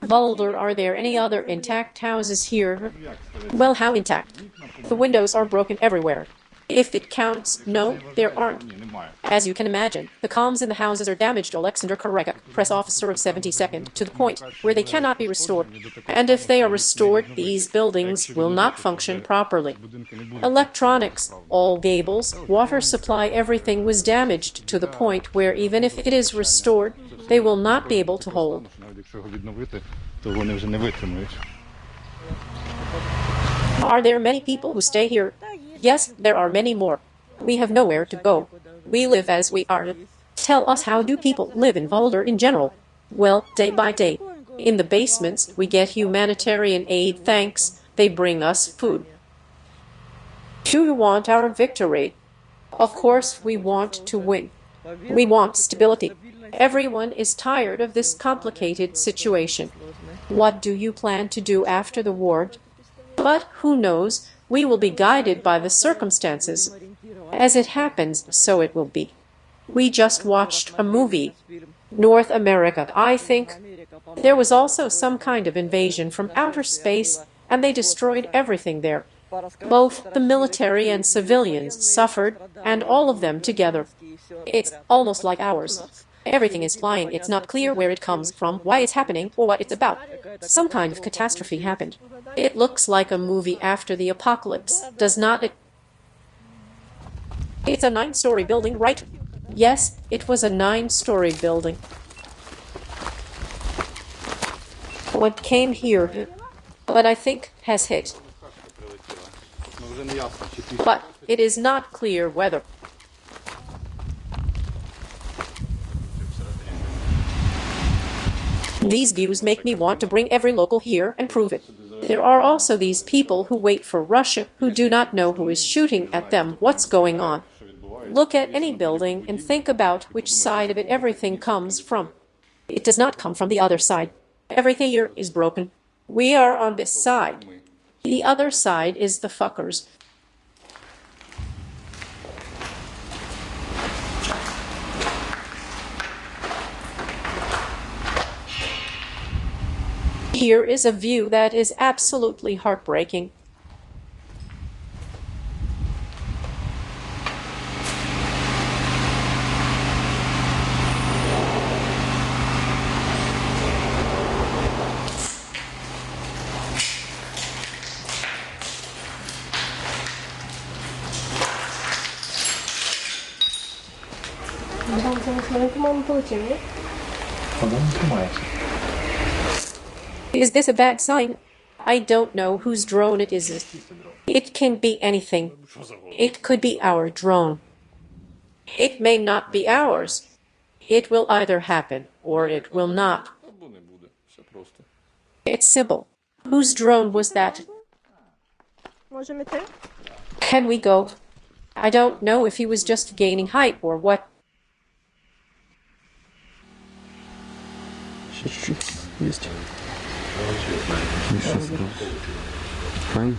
Vuhledar, are there any other intact houses here? Well, how intact? The windows are broken everywhere. If it counts, no, there aren't. As you can imagine, the columns in the houses are damaged. Alexander Koreka, press officer of 72nd, to the point where they cannot be restored. And if they are restored, these buildings will not function properly. Electronics, all gables, water supply, everything was damaged to the point where even if it is restored, they will not be able to hold. Are there many people who stay here? Yes, there are many more. We have nowhere to go. We live as we are. Tell us, how do people live in Vuhledar in general? Well, day by day. In the basements, we get humanitarian aid, thanks. They bring us food. Do you want our victory? Of course, we want to win. We want stability. Everyone is tired of this complicated situation. What do you plan to do after the war? But who knows? We will be guided by the circumstances. As it happens, so it will be. We just watched a movie. North America, I think. There was also some kind of invasion from outer space, and they destroyed everything there. Both the military and civilians suffered, and all of them together. It's almost like ours. Everything is flying. It's not clear where it comes from, why it's happening, or what it's about. Some kind of catastrophe happened. It looks like a movie after the apocalypse, does not it? It's a 9-story building, right? Yes, it was a 9-story building. What came here, what I think has hit. But it is not clear whether. These views make me want to bring every local here and prove it. There are also these people who wait for Russia, who do not know who is shooting at them, what's going on. Look at any building and think about which side of it everything comes from. It does not come from the other side. Everything here is broken. We are on this side. The other side is the fuckers. Here is a view that is absolutely heartbreaking. Is this a bad sign? I don't know whose drone it is. It can be anything. It could be our drone. It may not be ours. It will either happen or it will not. It's Sybil. Whose drone was that? Can we go? I don't know if he was just gaining height or what. Есть. Fine.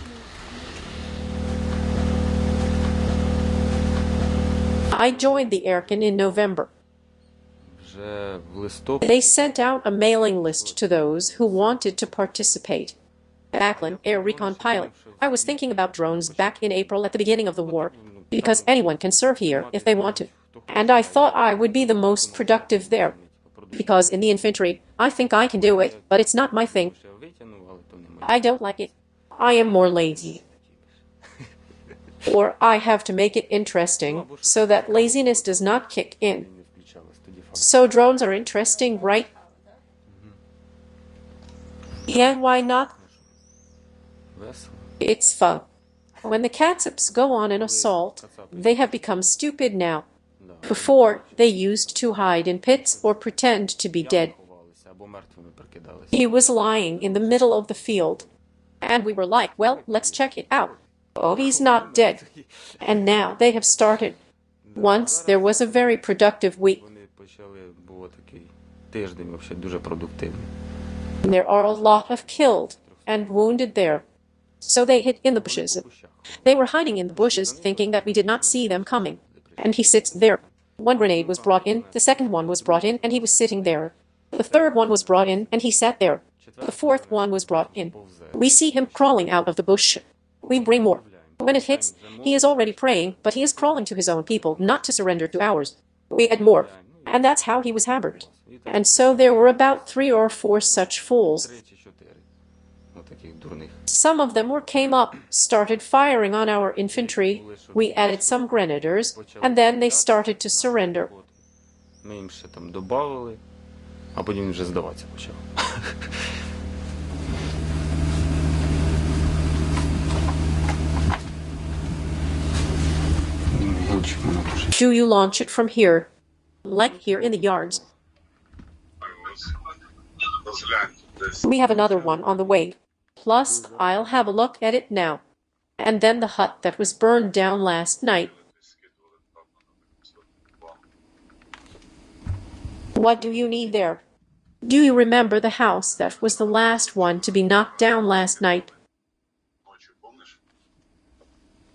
I joined the Erkin in November. They sent out a mailing list to those who wanted to participate. Backlund, air recon pilot. I was thinking about drones back in April at the beginning of the war, because anyone can serve here if they want to. And I thought I would be the most productive there. Because in the infantry, I think I can do it, but it's not my thing. I don't like it. I am more lazy. Or I have to make it interesting, so that laziness does not kick in. So drones are interesting, right? Yeah, why not? It's fun. When the Cossacks go on an assault, they have become stupid now. Before, they used to hide in pits or pretend to be dead. He was lying in the middle of the field. And we were like, well, let's check it out. Oh, he's not dead. And now they have started. Once there was a very productive week. There are a lot of killed and wounded there. So they hid in the bushes. They were hiding in the bushes, thinking that we did not see them coming. And he sits there. One grenade was brought in, the second one was brought in, and he was sitting there. The third one was brought in, and he sat there. The fourth one was brought in. We see him crawling out of the bush. We bring more. When it hits, he is already praying, but he is crawling to his own people, not to surrender to ours. We add more, and that's how he was hammered. And so there were about 3 or 4 such fools. Some of them came up, started firing on our infantry. We added some grenadiers, and then they started to surrender. Ми їм ще там добавили, а потім він вже здаватися почав. Do you launch it from here? Like here in the yards. We have another one on the way. Plus, I'll have a look at it now. And then the hut that was burned down last night. What do you need there? Do you remember the house that was the last one to be knocked down last night?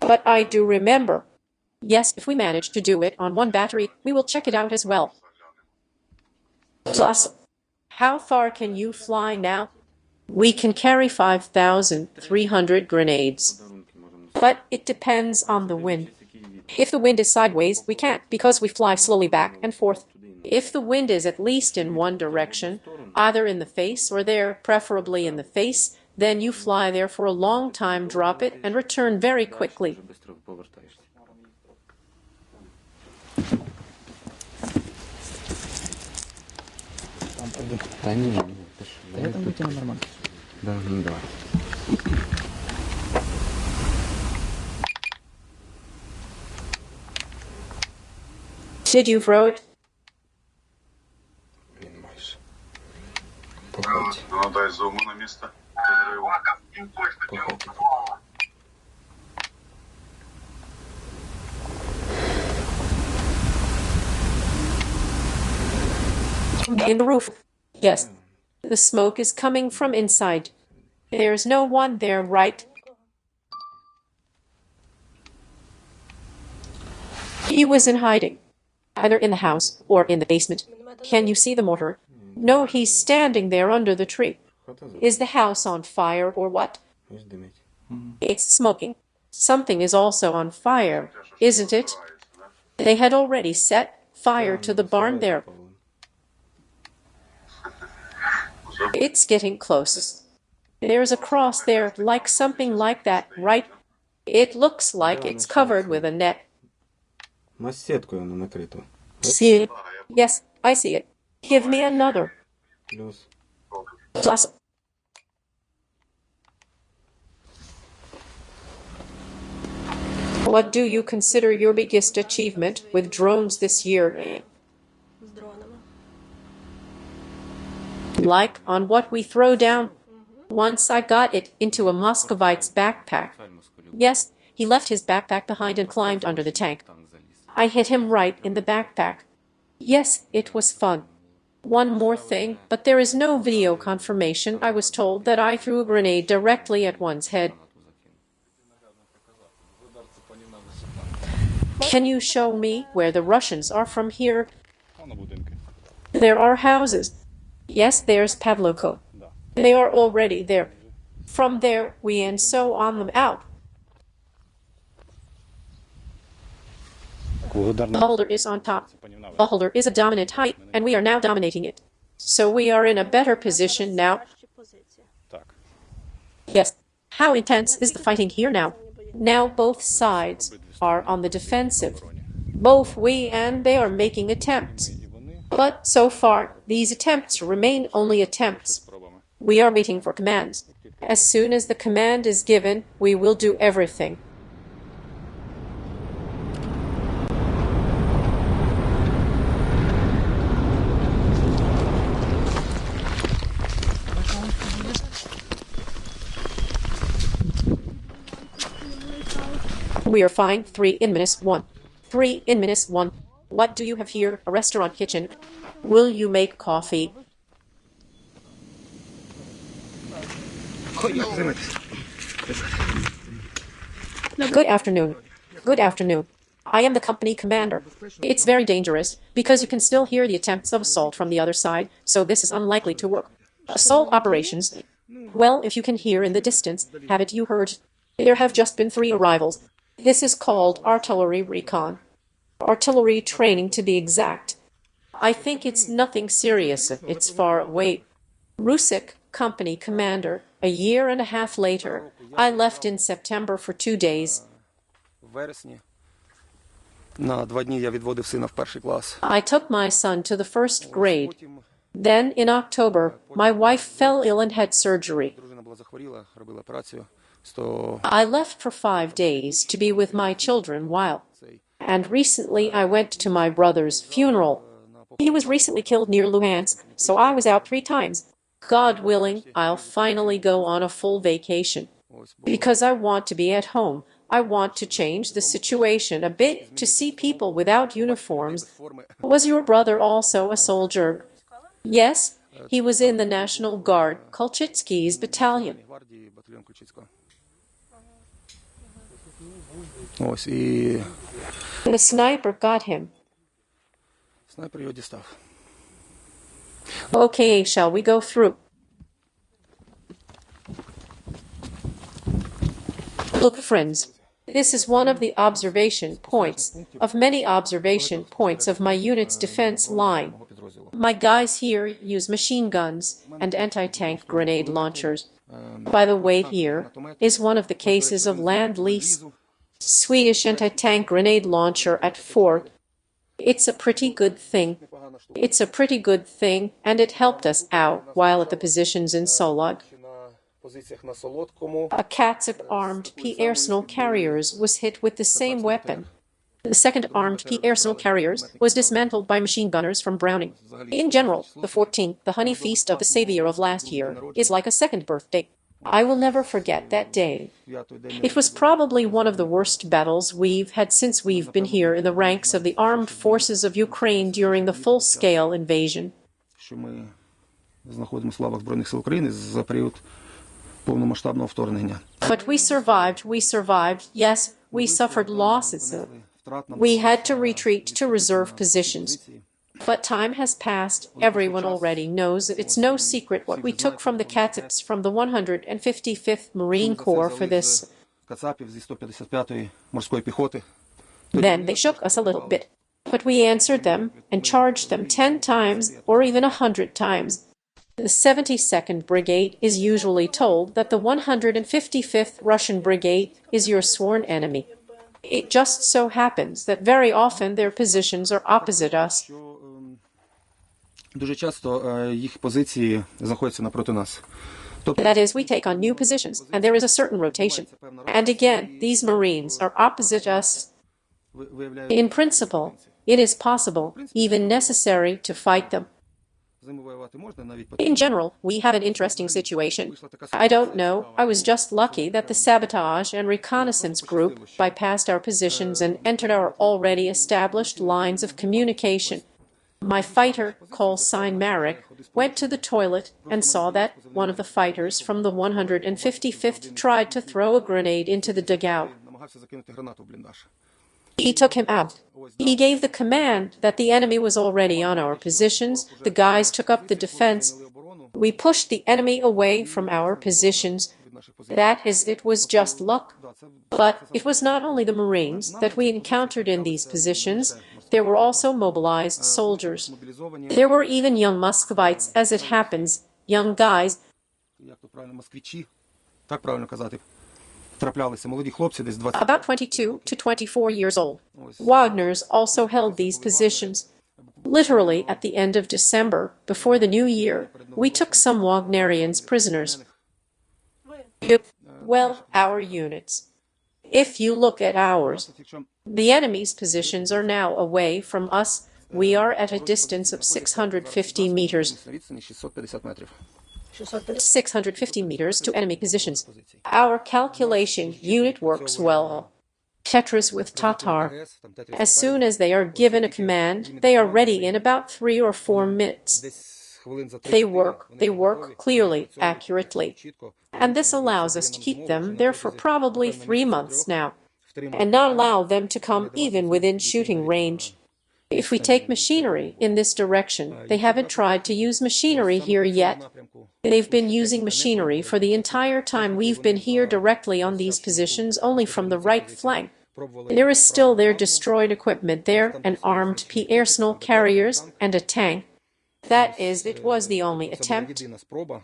But I do remember. Yes, if we manage to do it on one battery, we will check it out as well. Plus, how far can you fly now? We can carry 5,300 grenades. But it depends on the wind. If the wind is sideways, we can't, because we fly slowly back and forth. If the wind is at least in one direction, either in the face or there, preferably in the face, then you fly there for a long time, drop it, and return very quickly. Да не, я там вытяну нормально. Да, ну давай. Did you throw it? Понимаешь. Походи. Ну дай зуму на место. Походи. In the roof. Yes. The smoke is coming from inside. There's no one there, right? He was in hiding, either in the house or in the basement. Can you see the mortar? No, he's standing there under the tree. Is the house on fire or what? It's smoking. Something is also on fire, isn't it? They had already set fire to the barn there. It's getting close. There's a cross there, like something like that, right? It looks like it's covered with a net. Сеткою оно накрыто. See it? Yes, I see it. Give me another. Плюс. Plus. What do you consider your biggest achievement with drones this year? Like on what we throw down? Once I got it into a Muscovite's backpack. Yes, he left his backpack behind and climbed under the tank. I hit him right in the backpack. Yes, it was fun. One more thing, but there is no video confirmation. I was told that I threw a grenade directly at one's head. Can you show me where the Russians are from here? There are houses. Yes, there's Pavlovko. They are already there. From there, we and so on them out. Vuhledar is on top. Vuhledar is a dominant height, and we are now dominating it. So we are in a better position now. Yes. How intense is the fighting here now? Now both sides are on the defensive. Both we and they are making attempts. But so far, these attempts remain only attempts. We are waiting for commands. As soon as the command is given, we will do everything. We are fine. 3 in -1. 3 in -1. What do you have here? A restaurant kitchen. Will you make coffee? Good afternoon. Good afternoon. I am the company commander. It's very dangerous, because you can still hear the attempts of assault from the other side, so this is unlikely to work. Assault operations. Well, if you can hear in the distance, haven't you heard? There have just been 3 arrivals. This is called artillery recon. Artillery training, to be exact. I think it's nothing serious. It's far away. Rusik, company commander, a year and a half later. I left in September for 2 days. I took my son to the first grade. Then, in October, my wife fell ill and had surgery. I left for 5 days to be with my children while. And recently I went to my brother's funeral. He was recently killed near Luhansk, so I was out 3 times. God willing, I'll finally go on a full vacation. Because I want to be at home. I want to change the situation a bit, to see people without uniforms. Was your brother also a soldier? Yes, he was in the National Guard, Kolchitsky's battalion. The sniper got him. Okay, shall we go through? Look, friends, this is one of the observation points, of many observation points of my unit's defense line. My guys here use machine guns and anti-tank grenade launchers. By the way, here is one of the cases of Land-Lease Swedish anti-tank grenade launcher at Fort. It's a pretty good thing. It's a pretty good thing, and it helped us out while at the positions in Solog. A Katsip armed P-Arsenal carriers was hit with the same weapon. The second armed P-Arsenal carriers was dismantled by machine gunners from Browning. In general, the 14th, the honey feast of the savior of last year, is like a second birthday. I will never forget that day. It was probably one of the worst battles we've had since we've been here in the ranks of the armed forces of Ukraine during the full-scale invasion. But we survived, yes, we suffered losses. We had to retreat to reserve positions. But time has passed. Everyone already knows that it's no secret what we took from the Katsips from the 155th Marine Corps for this. Then they shook us a little bit. But we answered them and charged them 10 times or even 100 times. The 72nd Brigade is usually told that the 155th Russian Brigade is your sworn enemy. It just so happens that very often their positions are opposite us. That is, we take on new positions, and there is a certain rotation. And again, these Marines are opposite us. In principle, it is possible, even necessary, to fight them. In general, we have an interesting situation. I don't know, I was just lucky that the sabotage and reconnaissance group bypassed our positions and entered our already established lines of communication. My fighter, call sign Marek, went to the toilet and saw that one of the fighters from the 155th tried to throw a grenade into the dugout. He took him out. He gave the command that the enemy was already on our positions. The guys took up the defense. We pushed the enemy away from our positions. That is, it was just luck. But it was not only the Marines that we encountered in these positions. There were also mobilized soldiers. There were even young Muscovites, as it happens, young guys. About 22 to 24 years old. Wagners also held these positions. Literally, at the end of December, before the new year, we took some Wagnerians prisoners. Well, our units. If you look at ours, the enemy's positions are now away from us. We are at a distance of 650 meters. 650 meters to enemy positions. Our calculation unit works well. Tetris with Tatar. As soon as they are given a command, they are ready in about 3 or 4 minutes. They work clearly, accurately. And this allows us to keep them there for probably 3 months now, and not allow them to come even within shooting range. If we take machinery in this direction, they haven't tried to use machinery here yet. They've been using machinery for the entire time we've been here directly on these positions, only from the right flank. There is still their destroyed equipment there, and armed P-Arsenal carriers and a tank. That is, it was the only attempt.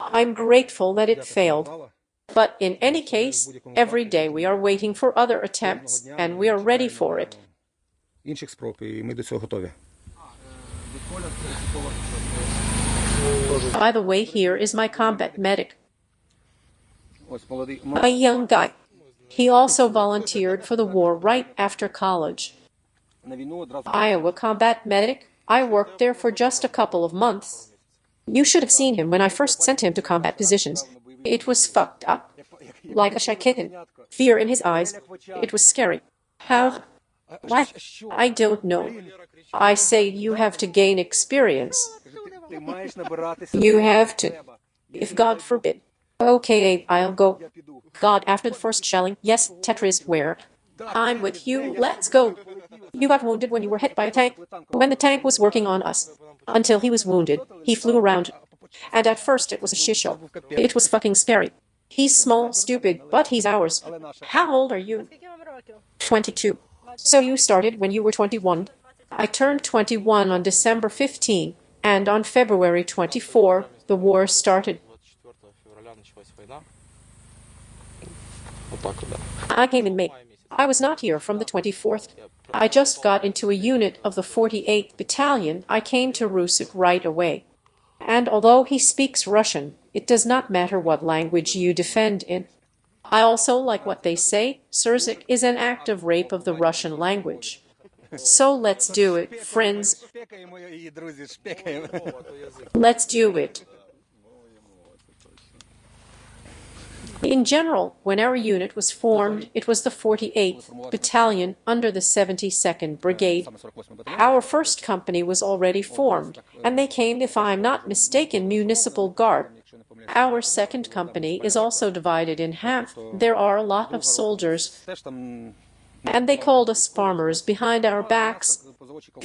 I'm grateful that it failed. But in any case, every day we are waiting for other attempts, and we are ready for it. By the way, here is my combat medic. A young guy. He also volunteered for the war right after college. Iowa combat medic. I worked there for just a couple of months. You should have seen him when I first sent him to combat positions. It was fucked up. Like a shy kitten. Fear in his eyes. It was scary. How? What? I don't know. I say you have to gain experience. You have to. If God forbid. Okay, I'll go. God, after the first shelling. Yes, Tetris, where? I'm with you. Let's go. You got wounded when you were hit by a tank. When the tank was working on us. Until he was wounded, he flew around. And at first it was a shit show. It was fucking scary. He's small, stupid, but he's ours. How old are you? 22. So you started when you were 21. I turned 21 on December 15, and on February 24, the war started. I came in May. I was not here from the 24th. I just got into a unit of the 48th Battalion. I came to Rusik right away. And although he speaks Russian, it does not matter what language you defend in. I also like what they say. Rusik is an act of rape of the Russian language. So let's do it, friends. Let's do it. In general, when our unit was formed, it was the 48th Battalion under the 72nd Brigade. Our first company was already formed, and they came, if I'm not mistaken, Municipal Guard. Our second company is also divided in half. There are a lot of soldiers, and they called us farmers behind our backs,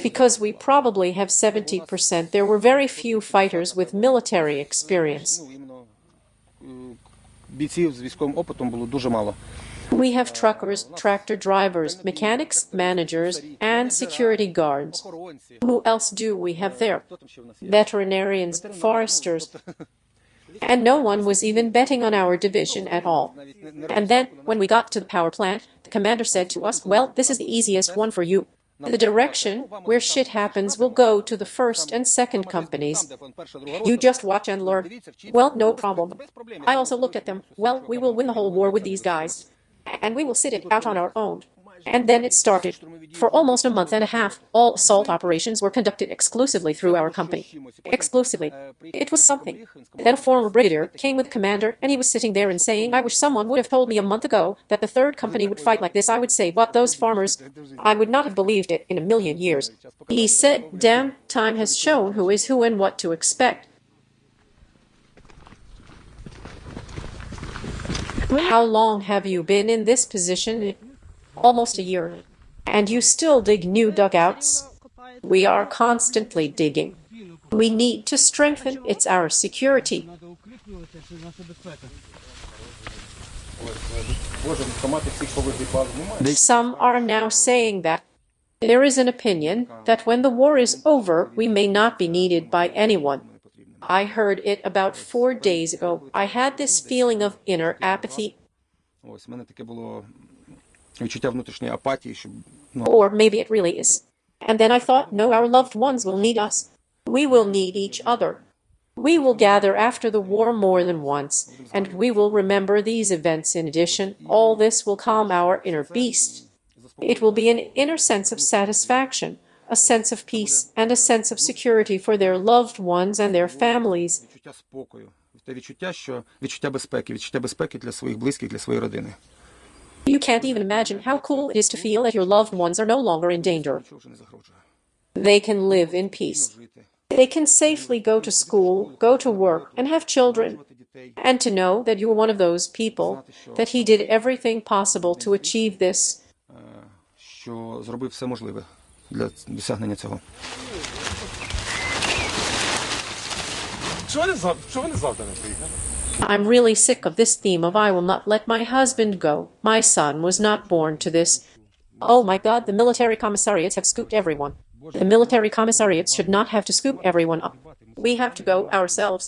because we probably have 70%. There were very few fighters with military experience. We have truckers, tractor drivers, mechanics, managers, and security guards. Who else do we have there? Veterinarians, foresters. And no one was even betting on our division at all. And then, when we got to the power plant, the commander said to us, well, this is the easiest one for you. The direction where shit happens will go to the first and second companies. You just watch and learn. Well, no problem. I also looked at them. Well, we will win the whole war with these guys. And we will sit it out on our own. And then it started. For almost a month and a half, all assault operations were conducted exclusively through our company. Exclusively. It was something. Then a former brigadier came with the commander, and he was sitting there and saying, I wish someone would have told me a month ago that the third company would fight like this. I would say, what, those farmers? I would not have believed it in a million years. He said, damn, time has shown who is who and what to expect. How long have you been in this position? Almost a year. And you still dig new dugouts? We are constantly digging. We need to strengthen. It's our security. Some are now saying that. There is an opinion that when the war is over, we may not be needed by anyone. I heard it about 4 days ago. I had this feeling of inner apathy. Or maybe it really is. And then I thought, no, our loved ones will need us. We will need each other. We will gather after the war more than once, and we will remember these events in addition. All this will calm our inner beast. It will be an inner sense of satisfaction, a sense of peace, and a sense of security for their loved ones and their families. You can't even imagine how cool it is to feel that your loved ones are no longer in danger. They can live in peace. They can safely go to school, go to work, and have children. And to know that you were one of those people, that he did everything possible to achieve this. для досягнення цього. I'm really sick of this theme of I will not let my husband go. My son was not born to this. Oh my God, the military commissariats have scooped everyone. The military commissariats should not have to scoop everyone up. We have to go ourselves.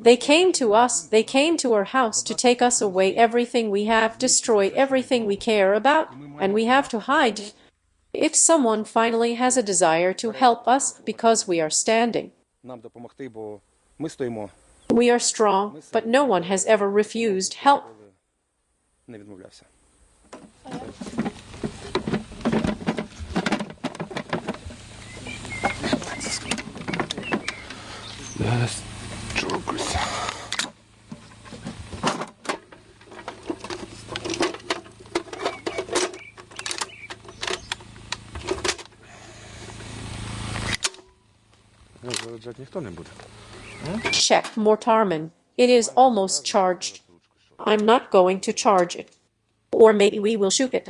They came to us, they came to our house to take us away, everything we have, destroy everything we care about, and we have to hide. If someone finally has a desire to help us because we are standing. We are strong, but no one has ever refused help. Check mortarman. It is almost charged. I'm not going to charge it. Or maybe we will shoot it.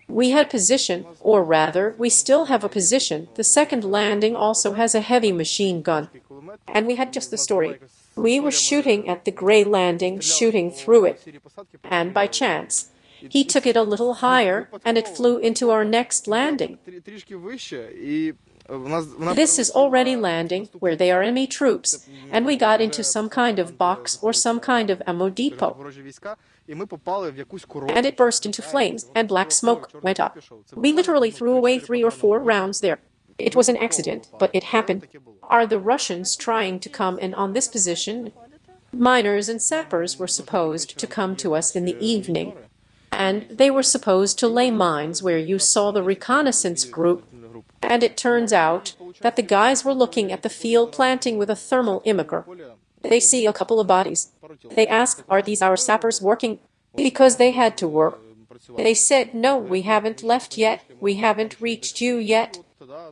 We had position, or rather, we still have a position. The second landing also has a heavy machine gun. And we had just the story. We were shooting at the gray landing, shooting through it. And by chance, he took it a little higher, and it flew into our next landing. This is already landing, where they are enemy troops, and we got into some kind of box or some kind of ammo depot. And it burst into flames, and black smoke went up. We literally threw away 3 or 4 rounds there. It was an accident, but it happened. Are the Russians trying to come in on this position? Miners and sappers were supposed to come to us in the evening, and they were supposed to lay mines where you saw the reconnaissance group. And it turns out that the guys were looking at the field planting with a thermal imager. They see a couple of bodies. They ask, are these our sappers working? Because they had to work. They said, no, we haven't left yet. We haven't reached you yet.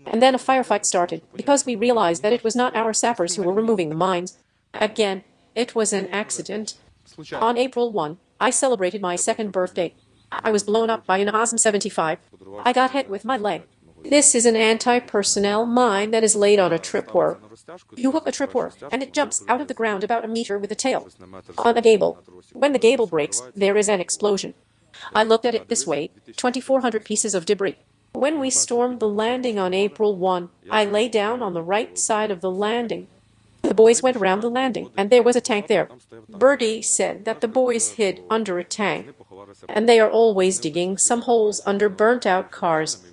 And then a firefight started, because we realized that it was not our sappers who were removing the mines. Again, it was an accident. On April 1, I celebrated my 2nd birthday. I was blown up by an Osm 75. I got hit with my leg. This is an anti-personnel mine that is laid on a tripwire. You hook a tripwire, and it jumps out of the ground about a meter with a tail. On a gable. When the gable breaks, there is an explosion. I looked at it this way, 2,400 pieces of debris. When we stormed the landing on April 1, I lay down on the right side of the landing. The boys went around the landing, and there was a tank there. Birdie said that the boys hid under a tank, and they are always digging some holes under burnt-out cars.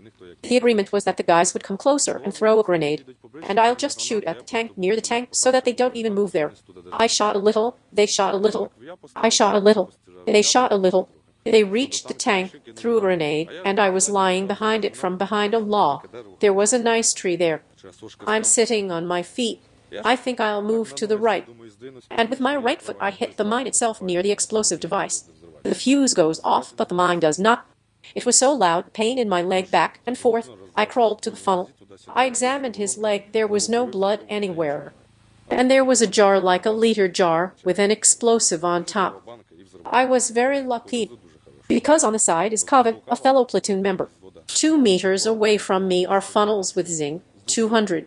The agreement was that the guys would come closer and throw a grenade, and I'll just shoot at the tank, near the tank, so that they don't even move there. I shot a little, they shot a little, I shot a little, they shot a little. They reached the tank, threw a grenade, and I was lying behind it from behind a log. There was a nice tree there. I'm sitting on my feet. I think I'll move to the right. And with my right foot I hit the mine itself near the explosive device. The fuse goes off, but the mine does not. It was so loud, pain in my leg back and forth. I crawled to the funnel. I examined his leg. There was no blood anywhere. And there was a jar like a liter jar with an explosive on top. I was very lucky, because on the side is Kyiv, a fellow platoon member. 2 meters away from me are funnels with zinc, 200.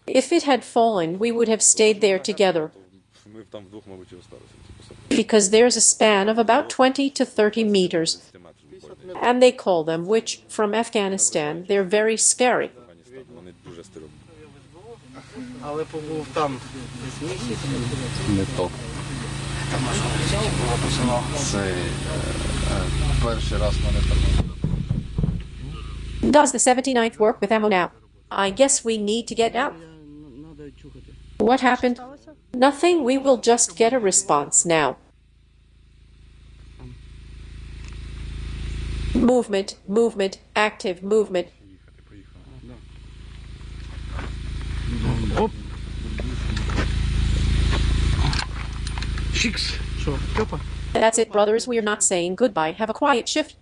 If it had fallen, we would have stayed there together. Because there's a span of about 20 to 30 meters. And they call them witch from Afghanistan. They're very scary. Does the 79th work with ammo now? I guess we need to get out. What happened? Nothing. We will just get a response now. Movement, movement, active movement. That's it, brothers. We're not saying goodbye. Have a quiet shift.